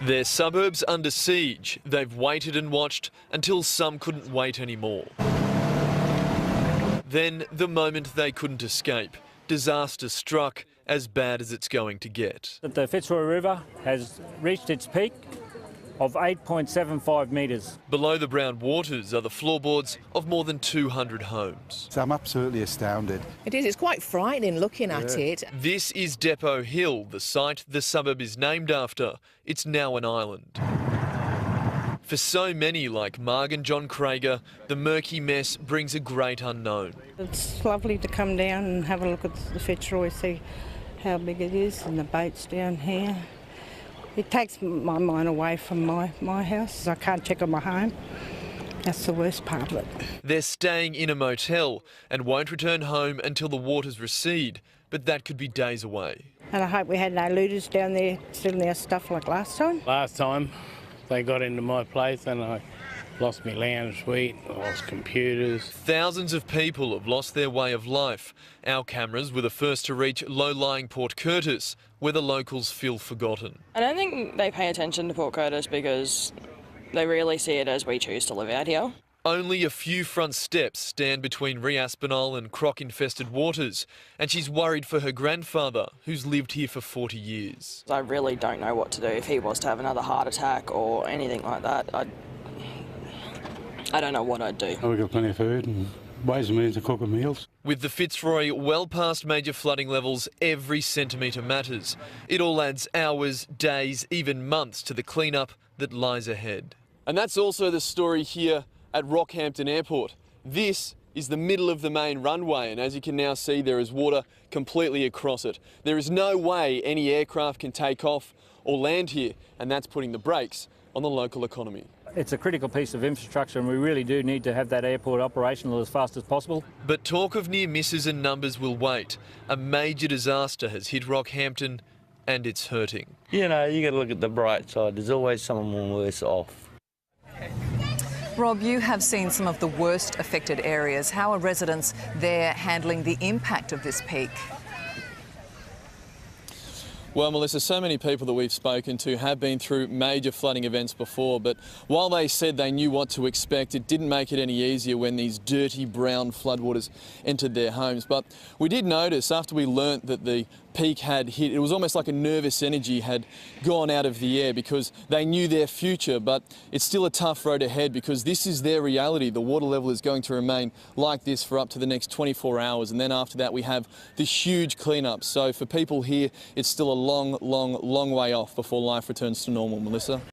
Their suburbs under siege. They've waited and watched until some couldn't wait anymore. Then, the moment they couldn't escape, disaster struck, as bad as it's going to get. The Fitzroy River has reached its peak of 8.75 metres. Below the brown waters are the floorboards of more than 200 homes. So I'm absolutely astounded. It is, it's quite frightening looking at it. This is Depot Hill, the site the suburb is named after. It's now an island. For so many like Marg and John Krager, the murky mess brings a great unknown. It's lovely to come down and have a look at the Fitzroy, see how big it is, and the boats down here. It takes my mind away from my house. I can't check on my home. That's the worst part of it. They're staying in a motel and won't return home until the waters recede, but that could be days away. And I hope we had no looters down there stealing their stuff like last time. Last time they got into my place and I lost my lounge suite, I lost computers. Thousands of people have lost their way of life. Our cameras were the first to reach low-lying Port Curtis, where the locals feel forgotten. I don't think they pay attention to Port Curtis because they really see it as we choose to live out here. Only a few front steps stand between Re-Aspinall and croc-infested waters, and she's worried for her grandfather, who's lived here for 40 years. I really don't know what to do if he was to have another heart attack or anything like that. I don't know what I'd do. We've got plenty of food and ways and means to cook our meals. With the Fitzroy well past major flooding levels, every centimetre matters. It all adds hours, days, even months to the clean-up that lies ahead. And that's also the story here at Rockhampton Airport. This is the middle of the main runway, and as you can now see, there is water completely across it. There is no way any aircraft can take off or land here, and that's putting the brakes on the local economy. It's a critical piece of infrastructure and we really do need to have that airport operational as fast as possible. But talk of near misses and numbers will wait. A major disaster has hit Rockhampton and it's hurting. You know, you got to look at the bright side. There's always someone worse off. Rob, you have seen some of the worst affected areas. How are residents there handling the impact of this peak? Well, Melissa, so many people that we've spoken to have been through major flooding events before, but while they said they knew what to expect, it didn't make it any easier when these dirty brown floodwaters entered their homes. But we did notice after we learnt that the peak had hit, it was almost like a nervous energy had gone out of the air because they knew their future, but it's still a tough road ahead because this is their reality. The water level is going to remain like this for up to the next 24 hours, and then after that we have this huge clean-up. So for people here, it's still a long way off before life returns to normal, Melissa.